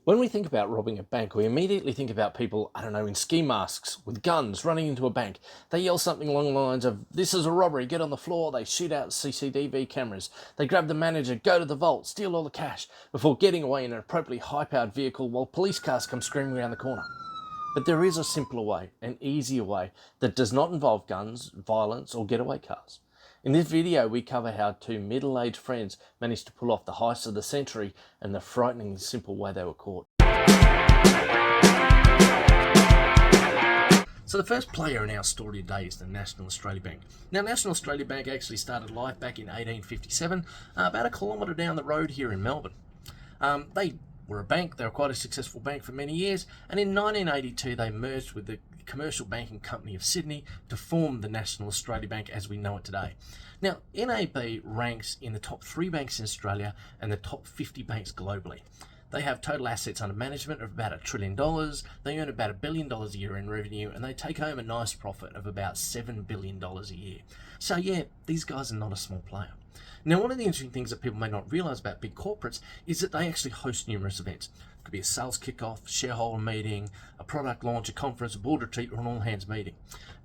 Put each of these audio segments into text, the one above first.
When we think about robbing a bank, we immediately think about people, I don't know, in ski masks with guns running into a bank. They yell something along the lines of, "This is a robbery, get on the floor." They shoot out CCTV cameras. They grab the manager, go to the vault, steal all the cash before getting away in an appropriately high-powered vehicle while police cars come screaming around the corner. But there is a simpler way, an easier way, that does not involve guns, violence, or getaway cars. In this video, we cover how two middle-aged friends managed to pull off the heist of the century and the frighteningly simple way they were caught. So the first player in our story today is the National Australia Bank. Now, National Australia Bank actually started life back in 1857, about a kilometre down the road here in Melbourne. They were a bank, they were quite a successful bank for many years, and in 1982 they merged with the Commercial Banking Company of Sydney to form the National Australia Bank as we know it today. Now, NAB ranks in the top 3 banks in Australia and the top 50 banks globally. They have total assets under management of about $1 trillion, they earn about $1 billion a year in revenue, and they take home a nice profit of about $7 billion a year. So yeah, these guys are not a small player. Now, one of the interesting things that people may not realise about big corporates is that they actually host numerous events. It could be a sales kickoff, shareholder meeting, a product launch, a conference, a board retreat, or an all-hands meeting.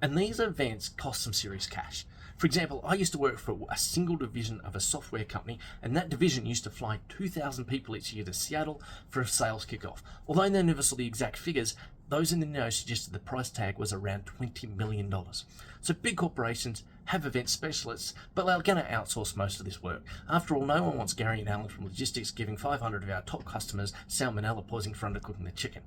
And these events cost some serious cash. For example, I used to work for a single division of a software company, and that division used to fly 2,000 people each year to Seattle for a sales kickoff. Although they never saw the exact figures, those in the know suggested the price tag was around $20 million. So big corporations have event specialists, but they're going to outsource most of this work. After all, no one wants Gary and Alan from logistics giving 500 of our top customers salmonella poisoning for undercooking their chicken.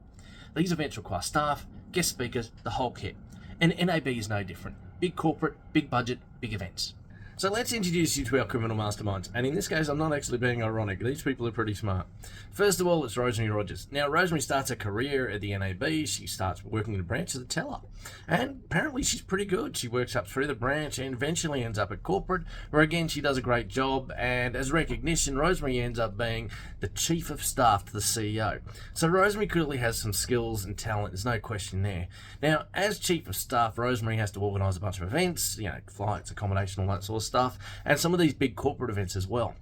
These events require staff, guest speakers, the whole kit. And NAB is no different. Big corporate, big budget, big events. So let's introduce you to our criminal masterminds. And in this case, I'm not actually being ironic. These people are pretty smart. First of all, it's Rosemary Rogers. Now, Rosemary starts her career at the NAB. She starts working in a branch as a teller. And apparently she's pretty good. She works up through the branch and eventually ends up at corporate, where again, she does a great job. And as recognition, Rosemary ends up being the chief of staff to the CEO. So Rosemary clearly has some skills and talent. There's no question there. Now, as chief of staff, Rosemary has to organise a bunch of events, flights, accommodation, all that sort of stuff, and some of these big corporate events as well.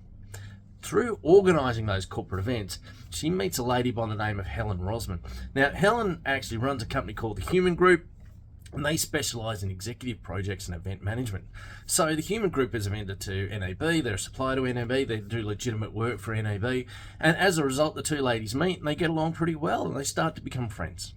Through organising those corporate events, she meets a lady by the name of Helen Rosman. Now, Helen actually runs a company called the Human Group, and they specialise in executive projects and event management. So the Human Group is a vendor to NAB, they're a supplier to NAB, they do legitimate work for NAB, and as a result, the two ladies meet and they get along pretty well and they start to become friends.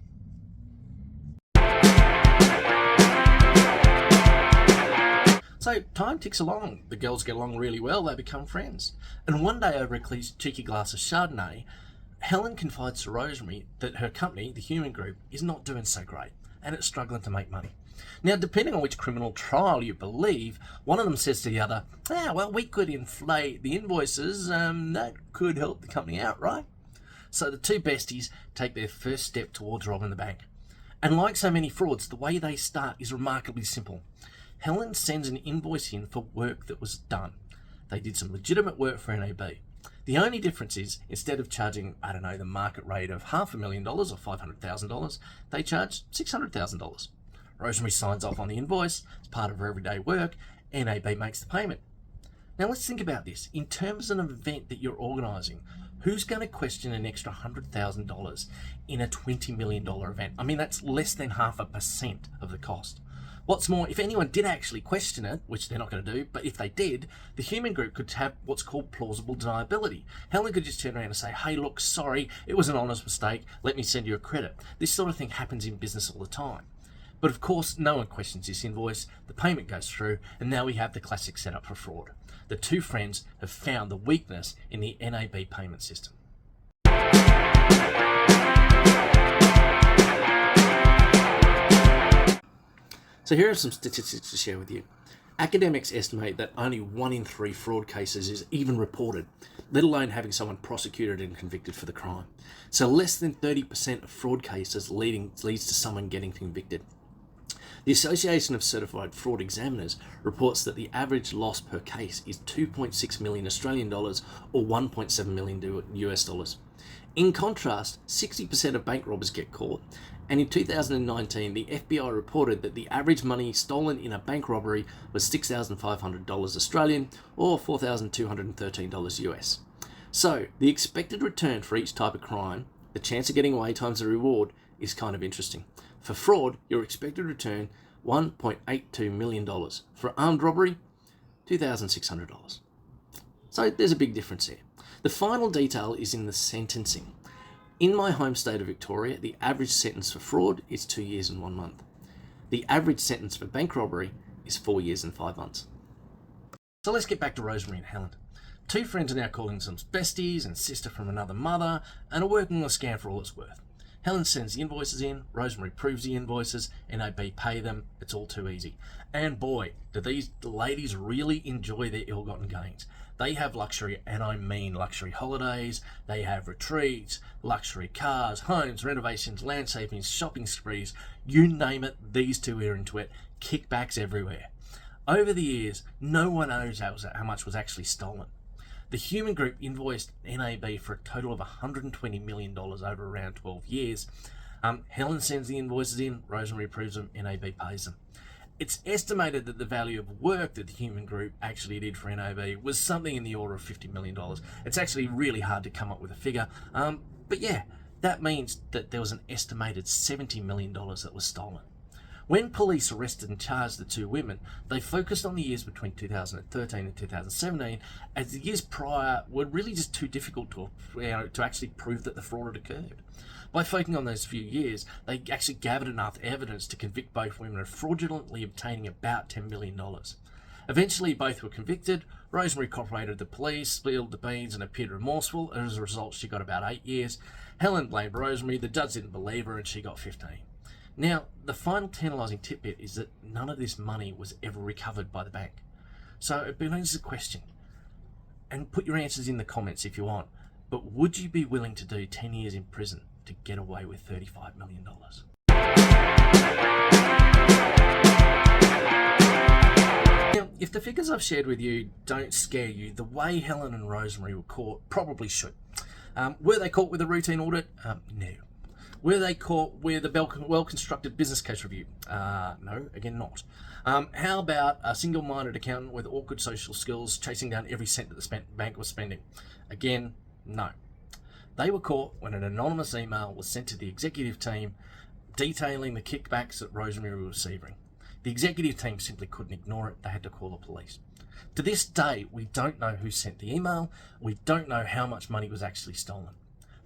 So time ticks along, the girls get along really well, they become friends. And one day over a cheeky glass of Chardonnay, Helen confides to Rosemary that her company, the Human Group, is not doing so great and it's struggling to make money. Now, depending on which criminal trial you believe, one of them says to the other, well, we could inflate the invoices, that could help the company out, right? So the two besties take their first step towards robbing the bank. And like so many frauds, the way they start is remarkably simple. Helen sends an invoice in for work that was done. They did some legitimate work for NAB. The only difference is, instead of charging, the market rate of $500,000 or $500,000, they charge $600,000. Rosemary signs off on the invoice as part of her everyday work, NAB makes the payment. Now let's think about this. In terms of an event that you're organising, who's going to question an extra $100,000 in a $20 million event? That's less than 0.5% of the cost. What's more, if anyone did actually question it, which they're not going to do, but if they did, the Human Group could have what's called plausible deniability. Helen could just turn around and say, hey, look, sorry, it was an honest mistake, let me send you a credit. This sort of thing happens in business all the time. But of course, no one questions this invoice, the payment goes through, and now we have the classic setup for fraud. The two friends have found the weakness in the NAB payment system. So here are some statistics to share with you. Academics estimate that only 1 in 3 fraud cases is even reported, let alone having someone prosecuted and convicted for the crime. So less than 30% of fraud cases leads to someone getting convicted. The Association of Certified Fraud Examiners reports that the average loss per case is 2.6 million Australian dollars or 1.7 million US dollars. In contrast, 60% of bank robbers get caught, and in 2019 the FBI reported that the average money stolen in a bank robbery was $6,500 Australian or $4,213 US. So the expected return for each type of crime the chance of getting away times the reward is kind of interesting. For fraud, you're expected to return $1.82 million. For armed robbery, $2,600. So there's a big difference here. The final detail is in the sentencing. In my home state of Victoria, the average sentence for fraud is 2 years and 1 month. The average sentence for bank robbery is 4 years and 5 months. So let's get back to Rosemary and Helen. Two friends are now calling themselves besties and sister from another mother and are working on a scam for all it's worth. Helen sends the invoices in, Rosemary proves the invoices, NAB pay them. It's all too easy. And boy, do these ladies really enjoy their ill-gotten gains. They have luxury, and I mean luxury holidays, they have retreats, luxury cars, homes, renovations, landscaping, shopping sprees, you name it, these two are into it, kickbacks everywhere. Over the years, no one knows how much was actually stolen. The Human Group invoiced NAB for a total of $120 million over around 12 years. Helen sends the invoices in, Rosemary approves them, NAB pays them. It's estimated that the value of work that the Human Group actually did for NAB was something in the order of $50 million. It's actually really hard to come up with a figure. But yeah, that means that there was an estimated $70 million that was stolen. When police arrested and charged the two women, they focused on the years between 2013 and 2017, as the years prior were really just too difficult to actually prove that the fraud had occurred. By focusing on those few years, they actually gathered enough evidence to convict both women of fraudulently obtaining about $10 million. Eventually, both were convicted. Rosemary cooperated with the police, spilled the beans and appeared remorseful, and as a result, she got about 8 years. Helen blamed Rosemary, the judge didn't believe her, and she got 15. Now, the final tantalising tidbit is that none of this money was ever recovered by the bank. So it begs the question, and put your answers in the comments if you want, but would you be willing to do 10 years in prison to get away with $35 million? Now, if the figures I've shared with you don't scare you, the way Helen and Rosemary were caught probably should. Were they caught with a routine audit? No. Were they caught with a well-constructed business case review? No, again, not. How about a single-minded accountant with awkward social skills chasing down every cent that the bank was spending? Again, no. They were caught when an anonymous email was sent to the executive team detailing the kickbacks that Rosemary was receiving. The executive team simply couldn't ignore it. They had to call the police. To this day, we don't know who sent the email. We don't know how much money was actually stolen.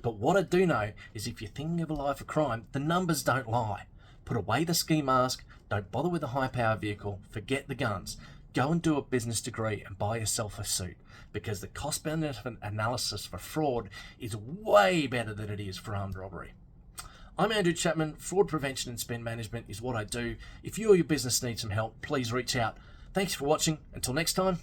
But what I do know is if you're thinking of a life of crime, the numbers don't lie. Put away the ski mask, don't bother with a high-power vehicle, forget the guns. Go and do a business degree and buy yourself a suit, because the cost-benefit analysis for fraud is way better than it is for armed robbery. I'm Andrew Chapman. Fraud prevention and spend management is what I do. If you or your business need some help, please reach out. Thanks for watching. Until next time.